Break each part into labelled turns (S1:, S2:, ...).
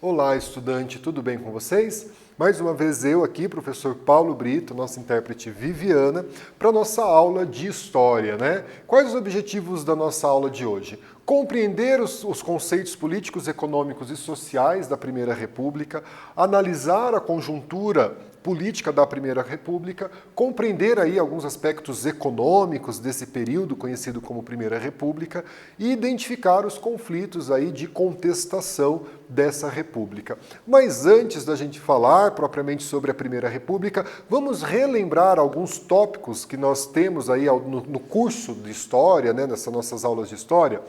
S1: Olá, estudante, tudo bem com vocês? Mais uma vez eu aqui, professor Paulo Brito, nossa intérprete Viviana, para a nossa aula de História, né? Quais os objetivos da nossa aula de hoje? Compreender os conceitos políticos, econômicos e sociais da Primeira República, analisar a conjuntura política da Primeira República, compreender aí alguns aspectos econômicos desse período conhecido como Primeira República e identificar os conflitos aí de contestação dessa República. Mas antes da gente falar propriamente sobre a Primeira República, vamos relembrar alguns tópicos que nós temos aí no curso de História, né, nessas nossas aulas de História.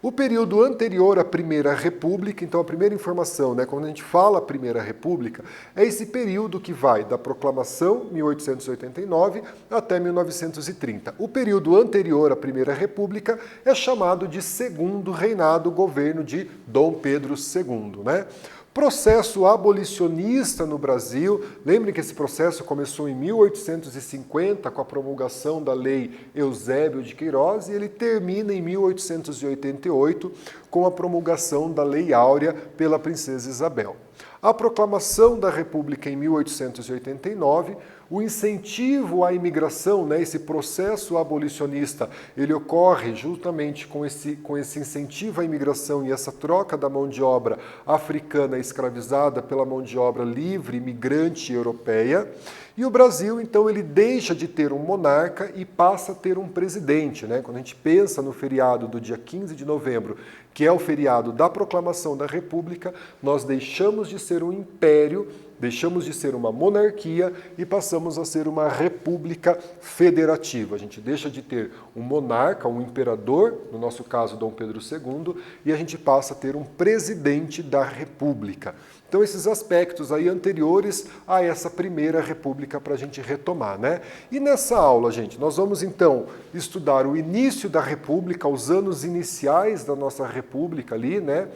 S1: O período anterior à Primeira República, então a primeira informação, né, quando a gente fala Primeira República, é esse período que vai da proclamação, 1889, até 1930. O período anterior à Primeira República é chamado de Segundo Reinado, governo de Dom Pedro II, né? Processo abolicionista no Brasil. Lembrem que esse processo começou em 1850 com a promulgação da Lei Eusébio de Queiroz e ele termina em 1888 com a promulgação da Lei Áurea pela Princesa Isabel. A proclamação da República em 1889, o incentivo à imigração, né, esse processo abolicionista, ele ocorre justamente com esse incentivo à imigração e essa troca da mão de obra africana escravizada pela mão de obra livre, imigrante europeia. E o Brasil, então, ele deixa de ter um monarca e passa a ter um presidente, né? Quando a gente pensa no feriado do dia 15 de novembro, que é o feriado da proclamação da República, nós deixamos de ser um império, deixamos de ser uma monarquia e passamos a ser uma república federativa. A gente deixa de ter um monarca, um imperador, no nosso caso Dom Pedro II, e a gente passa a ter um presidente da república. Então esses aspectos aí anteriores a essa Primeira República para a gente retomar, né? E nessa aula, gente, nós vamos então estudar o início da República, os anos iniciais da nossa República ali, né?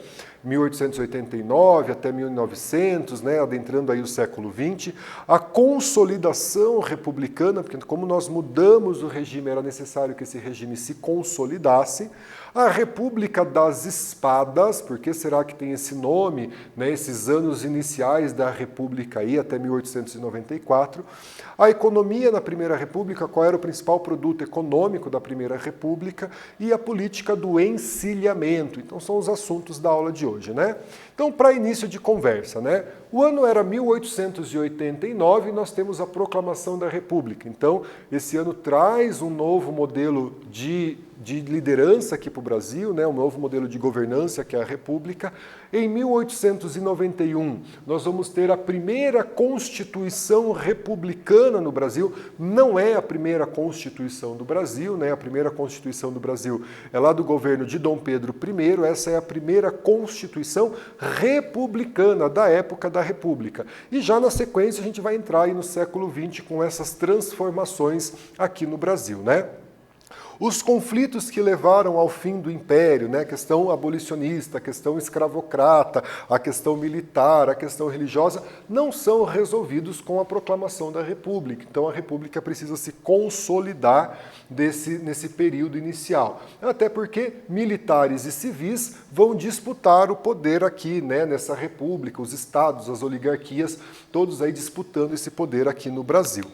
S1: 1889 até 1900, né, adentrando aí o século XX, a consolidação republicana, porque como nós mudamos o regime, era necessário que esse regime se consolidasse, a República das Espadas, por que será que tem esse nome, né, esses anos iniciais da República aí, até 1894, a economia na Primeira República, qual era o principal produto econômico da Primeira República, e a política do encilhamento. Então são os assuntos da aula de hoje, né? Então, para início de conversa, né? O ano era 1889 e nós temos a proclamação da República. Então, esse ano traz um novo modelo de liderança aqui para o Brasil, né? Um novo modelo de governança, que é a República. Em 1891, nós vamos ter a primeira Constituição republicana no Brasil. Não é a primeira Constituição do Brasil, né? A primeira Constituição do Brasil é lá do governo de Dom Pedro I. Essa é a primeira Constituição republicana da época da República. E já na sequência a gente vai entrar aí no século XX com essas transformações aqui no Brasil, né? Os conflitos que levaram ao fim do Império, né, a questão abolicionista, a questão escravocrata, a questão militar, a questão religiosa, não são resolvidos com a proclamação da República. Então a República precisa se consolidar nesse período inicial. Até porque militares e civis vão disputar o poder aqui, né, nessa República, os estados, as oligarquias, todos aí disputando esse poder aqui no Brasil.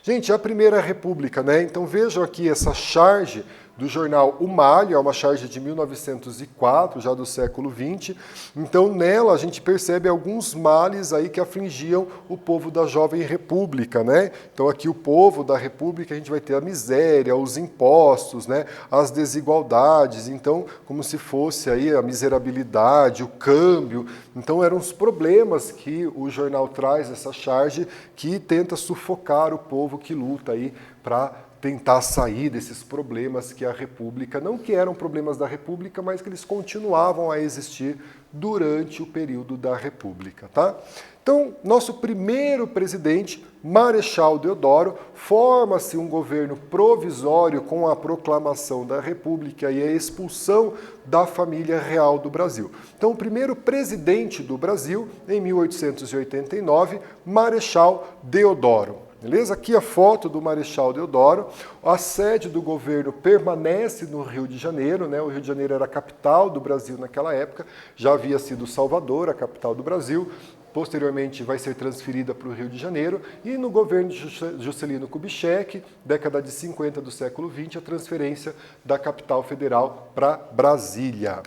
S1: Gente, a Primeira República, né? Então vejam aqui essa charge do jornal O Malho, é uma charge de 1904, já do século XX. Então nela a gente percebe alguns males aí que afligiam o povo da jovem república, né? Então aqui o povo da república, a gente vai ter a miséria, os impostos, né? As desigualdades, então como se fosse aí a miserabilidade, o câmbio. Então eram os problemas que o jornal traz, essa charge, que tenta sufocar o povo que luta aí para tentar sair desses problemas que a República, não que eram problemas da República, mas que eles continuavam a existir durante o período da República, tá? Então, nosso primeiro presidente, Marechal Deodoro, forma-se um governo provisório com a proclamação da República e a expulsão da família real do Brasil. Então, o primeiro presidente do Brasil, em 1889, Marechal Deodoro. Beleza? Aqui a foto do Marechal Deodoro. A sede do governo permanece no Rio de Janeiro, né? O Rio de Janeiro era a capital do Brasil naquela época, já havia sido Salvador, a capital do Brasil. Posteriormente vai ser transferida para o Rio de Janeiro e no governo de Juscelino Kubitschek, década de 50 do século XX, a transferência da capital federal para Brasília.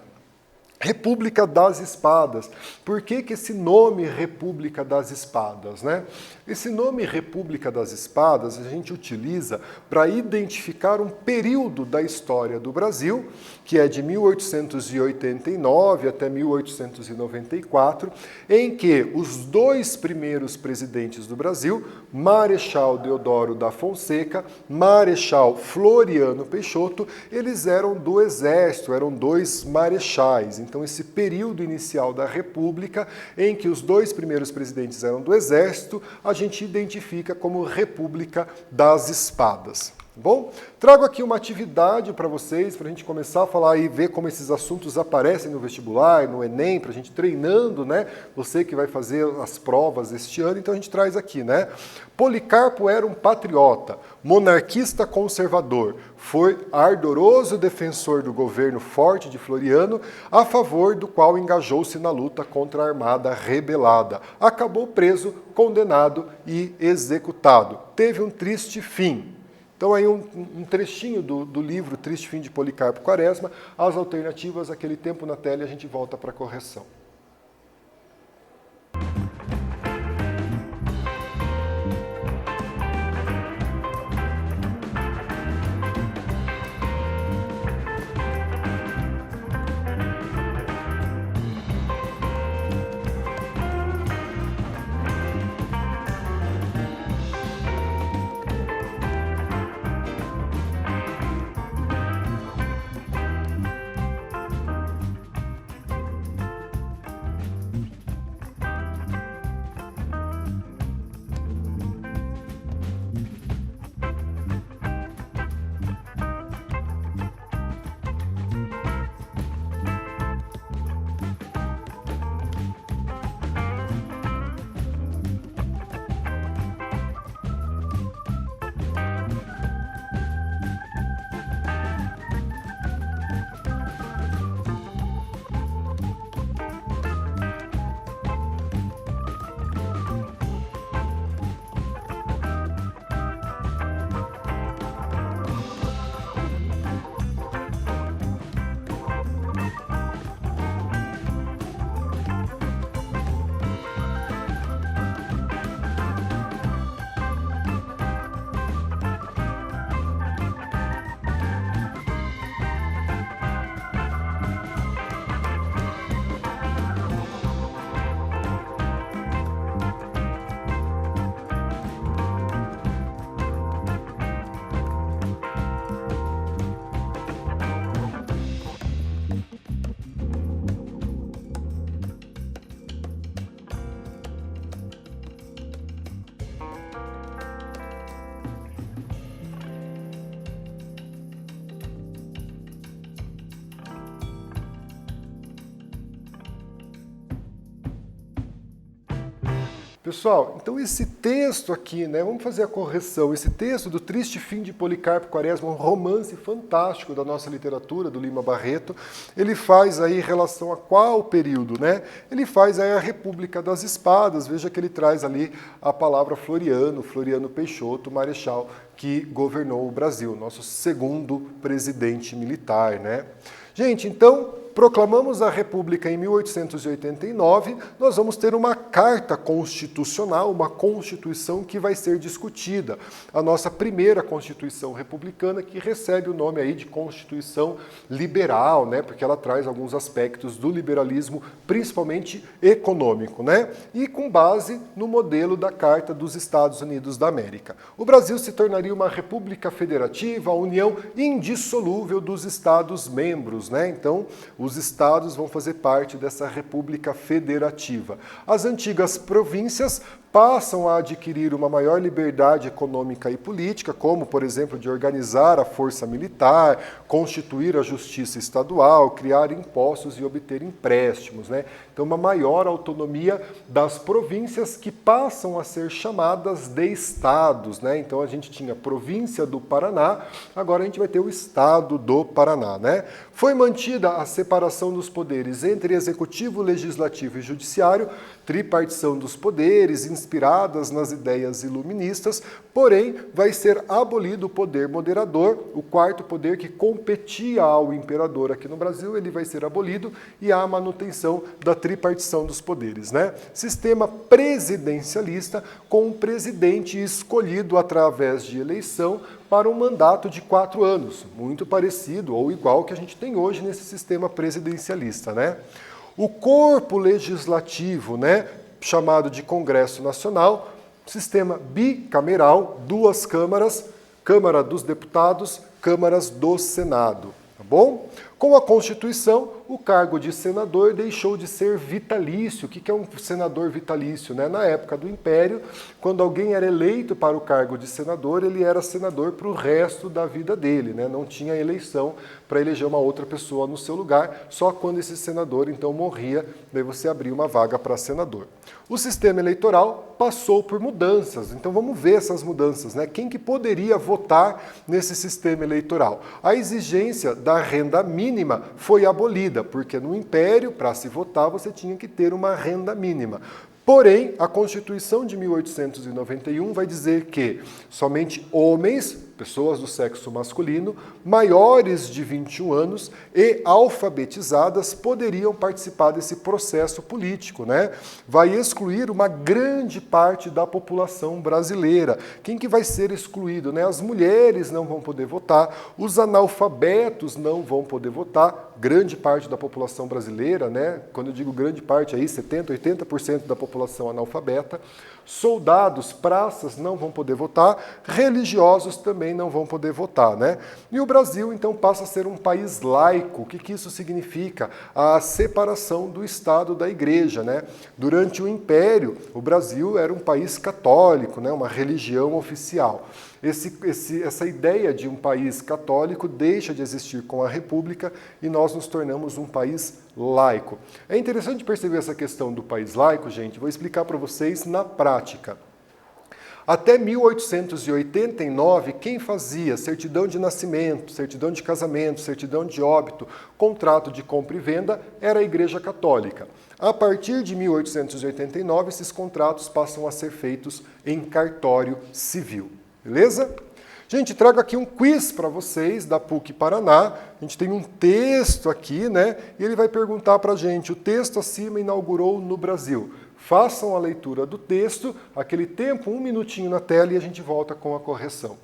S1: República das Espadas. Por que esse nome República das Espadas, né? Esse nome República das Espadas a gente utiliza para identificar um período da história do Brasil, que é de 1889 até 1894, em que os dois primeiros presidentes do Brasil, Marechal Deodoro da Fonseca, Marechal Floriano Peixoto, eles eram do Exército, eram dois marechais. Então, esse período inicial da República, em que os dois primeiros presidentes eram do Exército, a gente identifica como República das Espadas. Bom, trago aqui uma atividade para vocês, para a gente começar a falar e ver como esses assuntos aparecem no vestibular, no Enem, para a gente treinando, né? Você que vai fazer as provas este ano, então a gente traz aqui, né? Policarpo era um patriota, monarquista conservador, foi ardoroso defensor do governo forte de Floriano, a favor do qual engajou-se na luta contra a armada rebelada. Acabou preso, condenado e executado. Teve um triste fim. Então aí um trechinho do livro Triste Fim de Policarpo Quaresma, as alternativas, aquele tempo na tela e a gente volta para a correção. Pessoal, então esse texto aqui, né, vamos fazer a correção, esse texto do Triste Fim de Policarpo Quaresma, um romance fantástico da nossa literatura, do Lima Barreto, ele faz aí relação a qual período, né? Ele faz aí a República das Espadas, veja que ele traz ali a palavra Floriano Peixoto, marechal que governou o Brasil, nosso segundo presidente militar, né? Gente, então, proclamamos a República em 1889, nós vamos ter uma carta constitucional, uma Constituição que vai ser discutida. A nossa primeira Constituição republicana, que recebe o nome aí de Constituição Liberal, né? Porque ela traz alguns aspectos do liberalismo, principalmente econômico, né? E com base no modelo da Carta dos Estados Unidos da América. O Brasil se tornaria uma república federativa, a união indissolúvel dos Estados-membros, né? Então, os estados vão fazer parte dessa república federativa. As antigas províncias passam a adquirir uma maior liberdade econômica e política, como, por exemplo, de organizar a força militar, constituir a justiça estadual, criar impostos e obter empréstimos, né? Então, uma maior autonomia das províncias que passam a ser chamadas de estados, né? Então, a gente tinha a província do Paraná, agora a gente vai ter o estado do Paraná, né? Foi mantida a separação dos poderes entre executivo, legislativo e judiciário, tripartição dos poderes, inspiradas nas ideias iluministas, porém vai ser abolido o poder moderador, o quarto poder que competia ao imperador aqui no Brasil, ele vai ser abolido e há a manutenção da tripartição dos poderes, né? Sistema presidencialista com um presidente escolhido através de eleição para um mandato de 4 anos, muito parecido ou igual que a gente tem hoje nesse sistema presidencialista, né? O corpo legislativo, né, chamado de Congresso Nacional, sistema bicameral, 2 câmaras, Câmara dos Deputados, Câmaras do Senado, tá bom? Com a Constituição, o cargo de senador deixou de ser vitalício. O que é um senador vitalício, né? Na época do Império, quando alguém era eleito para o cargo de senador, ele era senador para o resto da vida dele, né? Não tinha eleição para eleger uma outra pessoa no seu lugar, só quando esse senador então morria, daí você abria uma vaga para senador. O sistema eleitoral passou por mudanças, então vamos ver essas mudanças, né? Quem que poderia votar nesse sistema eleitoral? A exigência da renda mínima foi abolida, porque no Império, para se votar, você tinha que ter uma renda mínima. Porém, a Constituição de 1891 vai dizer que somente homens, pessoas do sexo masculino, maiores de 21 anos e alfabetizadas poderiam participar desse processo político, né? Vai excluir uma grande parte da população brasileira. Quem que vai ser excluído, né? As mulheres não vão poder votar, os analfabetos não vão poder votar, grande parte da população brasileira, né? Quando eu digo grande parte aí, 70%, 80% da população analfabeta, soldados, praças não vão poder votar, religiosos também não vão poder votar, né? E o Brasil, então, passa a ser um país laico. O que isso significa? A separação do Estado da Igreja, né? Durante o Império, o Brasil era um país católico, né? Uma religião oficial. Essa ideia de um país católico deixa de existir com a República e nós nos tornamos um país laico. É interessante perceber essa questão do país laico, gente, vou explicar para vocês na prática. Até 1889, quem fazia certidão de nascimento, certidão de casamento, certidão de óbito, contrato de compra e venda, era a Igreja Católica. A partir de 1889, esses contratos passam a ser feitos em cartório civil. Beleza? Gente, trago aqui um quiz para vocês da PUC Paraná. A gente tem um texto aqui, né? E ele vai perguntar para a gente, o texto acima inaugurou no Brasil. Façam a leitura do texto, aquele tempo, 1 minutinho na tela e a gente volta com a correção.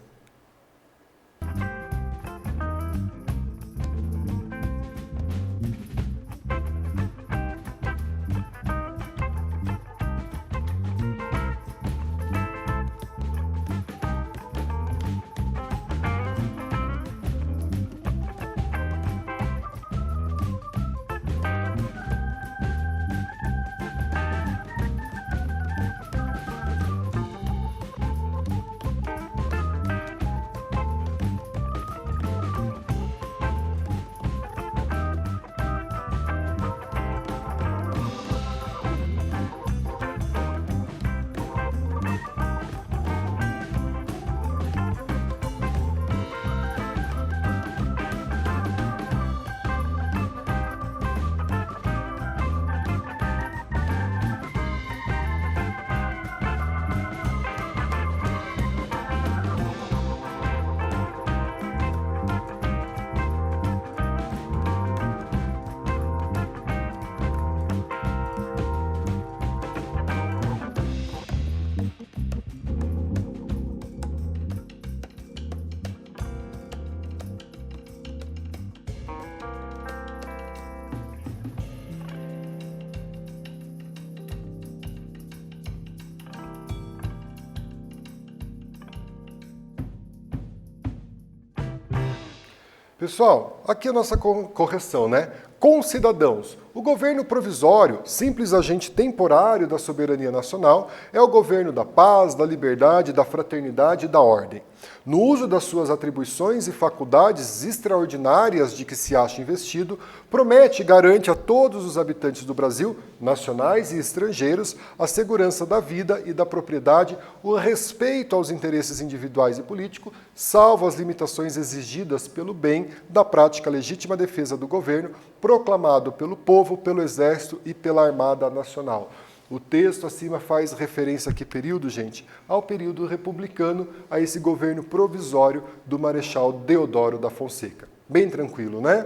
S1: Pessoal, aqui a nossa correção, né? Concidadãos, o governo provisório, simples agente temporário da soberania nacional, é o governo da paz, da liberdade, da fraternidade e da ordem. No uso das suas atribuições e faculdades extraordinárias de que se acha investido, promete e garante a todos os habitantes do Brasil, nacionais e estrangeiros, a segurança da vida e da propriedade, o respeito aos interesses individuais e políticos, salvo as limitações exigidas pelo bem da prática legítima defesa do governo, proclamado pelo povo, pelo Exército e pela Armada Nacional. O texto acima faz referência a que período, gente? Ao período republicano, a esse governo provisório do Marechal Deodoro da Fonseca. Bem tranquilo, né?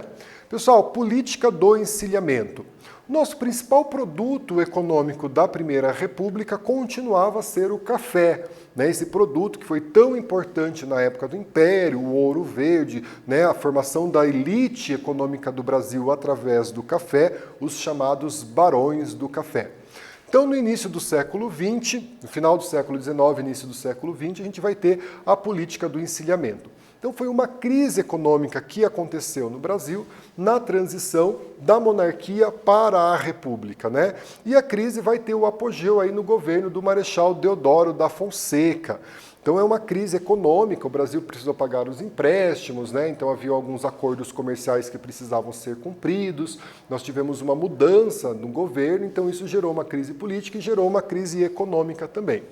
S1: Pessoal, política do encilhamento. Nosso principal produto econômico da Primeira República continuava a ser o café, né? Esse produto que foi tão importante na época do Império, o ouro verde, né? A formação da elite econômica do Brasil através do café, os chamados barões do café. Então, no início do século XX, no final do século XIX, início do século XX, a gente vai ter a política do encilhamento. Então, foi uma crise econômica que aconteceu no Brasil na transição da monarquia para a república, né? E a crise vai ter o apogeu aí no governo do Marechal Deodoro da Fonseca. Então é uma crise econômica, o Brasil precisou pagar os empréstimos, né? Então havia alguns acordos comerciais que precisavam ser cumpridos, nós tivemos uma mudança no governo, então isso gerou uma crise política e gerou uma crise econômica também.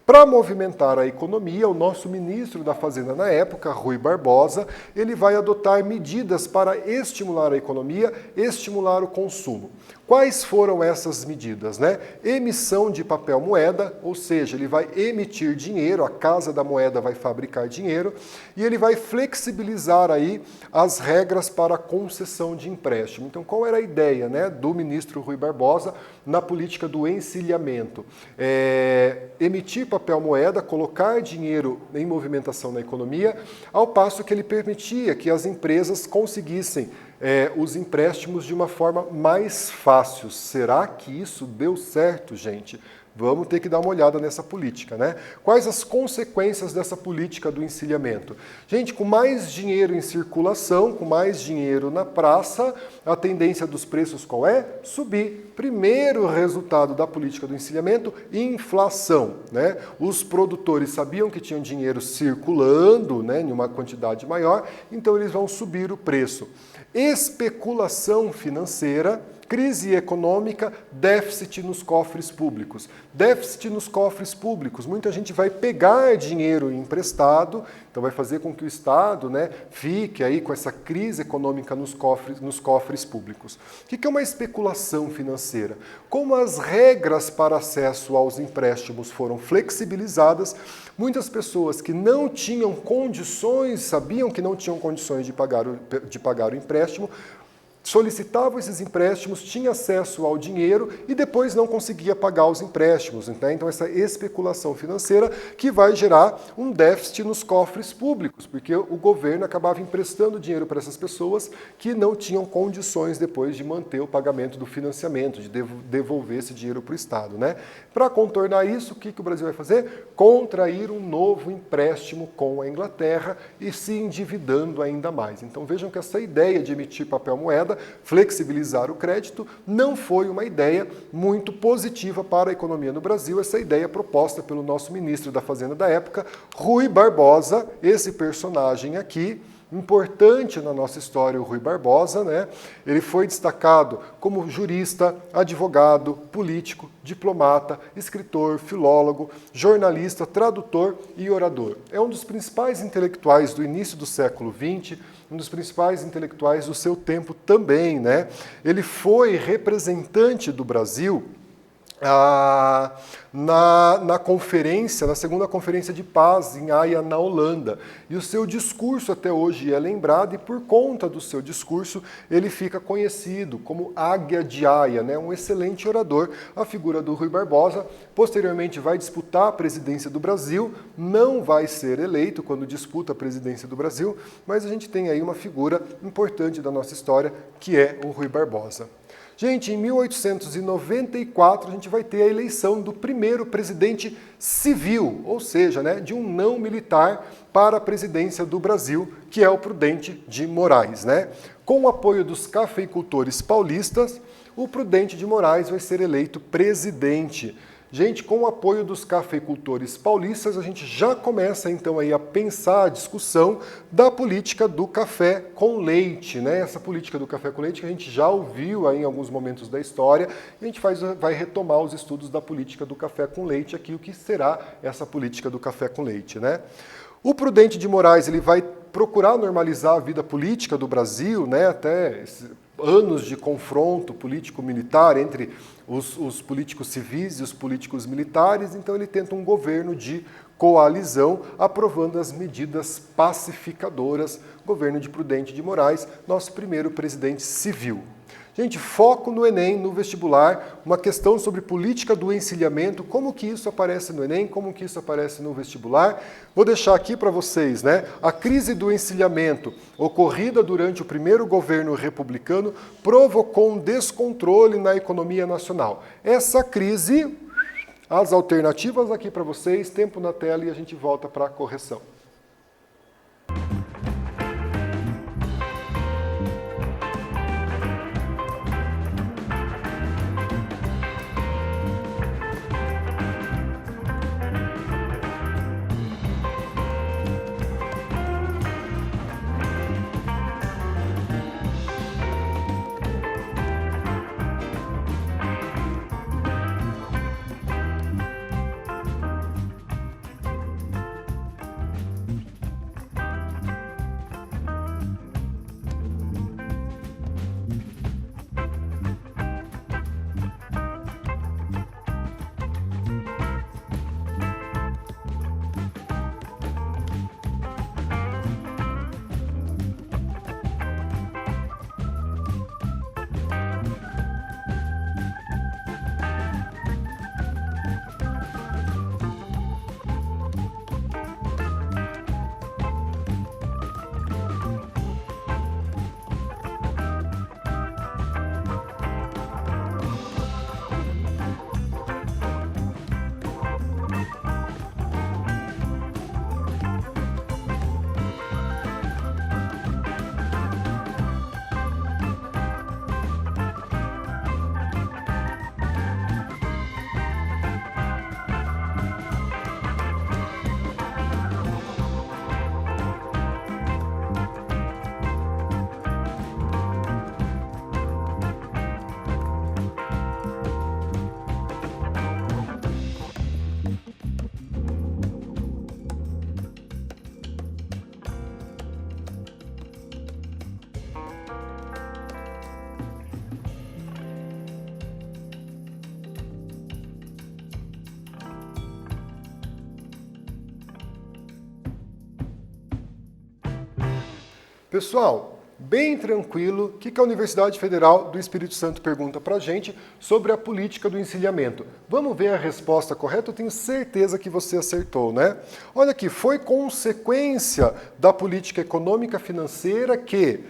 S1: Para movimentar a economia, o nosso ministro da Fazenda na época, Rui Barbosa, ele vai adotar medidas para estimular a economia, estimular o consumo. Quais foram essas medidas, né? Emissão de papel moeda, ou seja, ele vai emitir dinheiro, a Casa da Moeda vai fabricar dinheiro, e ele vai flexibilizar aí as regras para a concessão de empréstimo. Então, qual era a ideia, né, do ministro Rui Barbosa na política do encilhamento? Emitir papel moeda, colocar dinheiro em movimentação na economia, ao passo que ele permitia que as empresas conseguissem os empréstimos de uma forma mais fácil. Será que isso deu certo, gente? Vamos ter que dar uma olhada nessa política, né? Quais as consequências dessa política do encilhamento? Gente, com mais dinheiro em circulação, com mais dinheiro na praça, a tendência dos preços qual é? Subir. Primeiro resultado da política do encilhamento, inflação, né? Os produtores sabiam que tinham dinheiro circulando, né, em uma quantidade maior, então eles vão subir o preço. Especulação financeira, crise econômica, déficit nos cofres públicos. Déficit nos cofres públicos. Muita gente vai pegar dinheiro emprestado, então vai fazer com que o Estado, né, fique aí com essa crise econômica nos cofres públicos. O que é uma especulação financeira? Como as regras para acesso aos empréstimos foram flexibilizadas, muitas pessoas que não tinham condições, sabiam que não tinham condições de pagar o empréstimo, solicitavam esses empréstimos, tinha acesso ao dinheiro e depois não conseguia pagar os empréstimos. Então, essa especulação financeira que vai gerar um déficit nos cofres públicos, porque o governo acabava emprestando dinheiro para essas pessoas que não tinham condições depois de manter o pagamento do financiamento, de devolver esse dinheiro para o Estado, né? Para contornar isso, o que o Brasil vai fazer? Contrair um novo empréstimo com a Inglaterra e se endividando ainda mais. Então, vejam que essa ideia de emitir papel moeda, flexibilizar o crédito, não foi uma ideia muito positiva para a economia no Brasil, essa ideia proposta pelo nosso ministro da Fazenda da época, Rui Barbosa, esse personagem aqui, importante na nossa história, o Rui Barbosa, né? Ele foi destacado como jurista, advogado, político, diplomata, escritor, filólogo, jornalista, tradutor e orador. É um dos principais intelectuais do início do século XX, um dos principais intelectuais do seu tempo também, né? Ele foi representante do Brasil na conferência, na segunda conferência de paz em Haia, na Holanda. E o seu discurso até hoje é lembrado e por conta do seu discurso ele fica conhecido como Águia de Haia, né? Um excelente orador, a figura do Rui Barbosa. Posteriormente vai disputar a presidência do Brasil, não vai ser eleito quando disputa a presidência do Brasil, mas a gente tem aí uma figura importante da nossa história que é o Rui Barbosa. Gente, em 1894 a gente vai ter a eleição do primeiro presidente civil, ou seja, né, de um não militar para a presidência do Brasil, que é o Prudente de Moraes, né? Com o apoio dos cafeicultores paulistas, o Prudente de Moraes vai ser eleito presidente. Gente, com o apoio dos cafeicultores paulistas, a gente já começa então aí a pensar a discussão da política do café com leite, né? Essa política do café com leite que a gente já ouviu aí em alguns momentos da história, e a gente vai retomar os estudos da política do café com leite aqui, o que será essa política do café com leite, né? O Prudente de Moraes, ele vai procurar normalizar a vida política do Brasil, né? Até anos de confronto político-militar entre os políticos civis e os políticos militares, então ele tenta um governo de coalizão, aprovando as medidas pacificadoras, governo de Prudente de Moraes, nosso primeiro presidente civil. Gente, foco no Enem, no vestibular, uma questão sobre política do encilhamento, como que isso aparece no Enem, como que isso aparece no vestibular. Vou deixar aqui para vocês, né? A crise do encilhamento, ocorrida durante o primeiro governo republicano, provocou um descontrole na economia nacional. Essa crise, as alternativas aqui para vocês, tempo na tela e a gente volta para a correção. Pessoal, bem tranquilo, o que a Universidade Federal do Espírito Santo pergunta para a gente sobre a política do encilhamento? Vamos ver a resposta correta? Eu tenho certeza que você acertou, né? Olha aqui, foi consequência da política econômica financeira que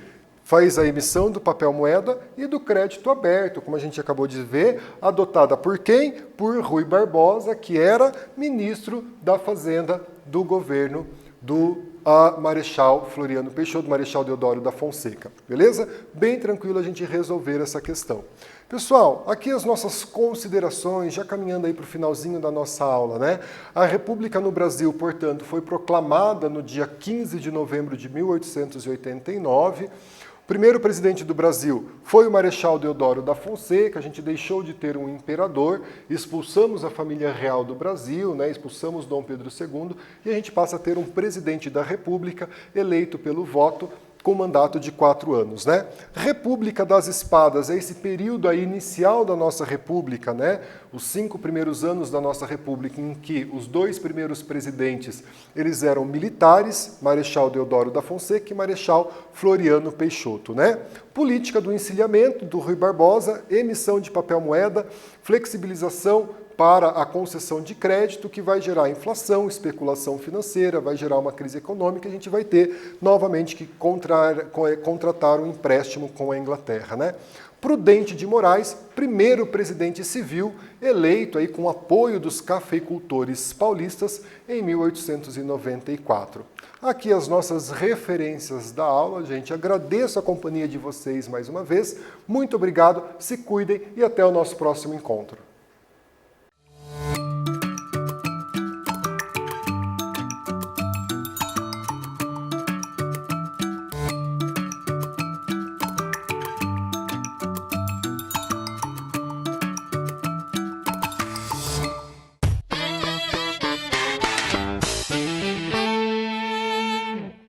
S1: faz a emissão do papel moeda e do crédito aberto, como a gente acabou de ver, adotada por quem? Por Rui Barbosa, que era ministro da Fazenda do governo do Marechal Floriano Peixoto, Marechal Deodoro da Fonseca, beleza? Bem tranquilo a gente resolver essa questão. Pessoal, aqui as nossas considerações, já caminhando aí para o finalzinho da nossa aula, né? A República no Brasil, portanto, foi proclamada no dia 15 de novembro de 1889. O primeiro presidente do Brasil foi o Marechal Deodoro da Fonseca, a gente deixou de ter um imperador, expulsamos a família real do Brasil, né, expulsamos Dom Pedro II, e a gente passa a ter um presidente da República eleito pelo voto com mandato de 4 anos, né? República das Espadas é esse período aí inicial da nossa República, né? Os 5 primeiros anos da nossa República, em que os 2 primeiros presidentes, eles eram militares, Marechal Deodoro da Fonseca e Marechal Floriano Peixoto, né? Política do encilhamento do Rui Barbosa, emissão de papel moeda, flexibilização para a concessão de crédito, que vai gerar inflação, especulação financeira, vai gerar uma crise econômica, e a gente vai ter novamente que contratar um empréstimo com a Inglaterra, né? Prudente de Moraes, primeiro presidente civil eleito aí com apoio dos cafeicultores paulistas em 1894. Aqui as nossas referências da aula, gente. Agradeço a companhia de vocês mais uma vez. Muito obrigado, se cuidem e até o nosso próximo encontro.